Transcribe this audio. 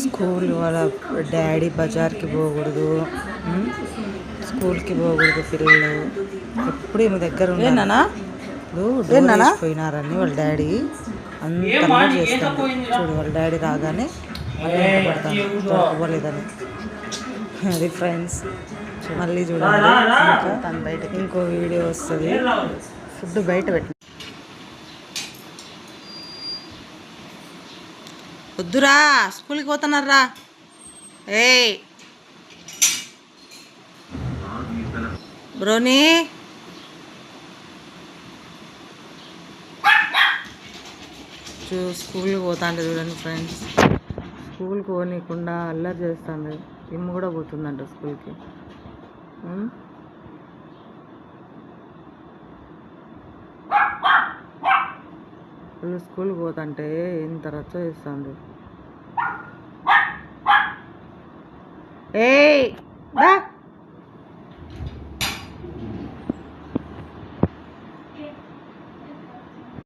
School వాళ్ళ daddy బజార్కి పోకూడదు, స్కూల్కి పోకూడదు పిల్లలు. ఎప్పుడు ఈమె దగ్గర ఉన్నానా పోయినారని వాళ్ళ డాడీ అంతా చేస్తాను. చూడు వాళ్ళ డాడీ రాగానే పడతాను అది ఫ్రెండ్స్. మళ్ళీ చూడండి ఇంకా తను బయటకి ఇంకో వీడియో వస్తుంది. ఫుడ్ బయట పెట్టి వద్దురా స్కూల్కి పోతున్నారా. బ్రోనీ స్కూల్కి పోతా అంటే చూడండి ఫ్రెండ్స్. స్కూల్కి పోనీయకుండా అల్లరి చేస్తుంది. ఇమ్ము కూడా పోతుందంట స్కూల్కి. స్కూల్కి పోతుంటే ఇంత రచ్చ చేస్తుంది. ఏయ్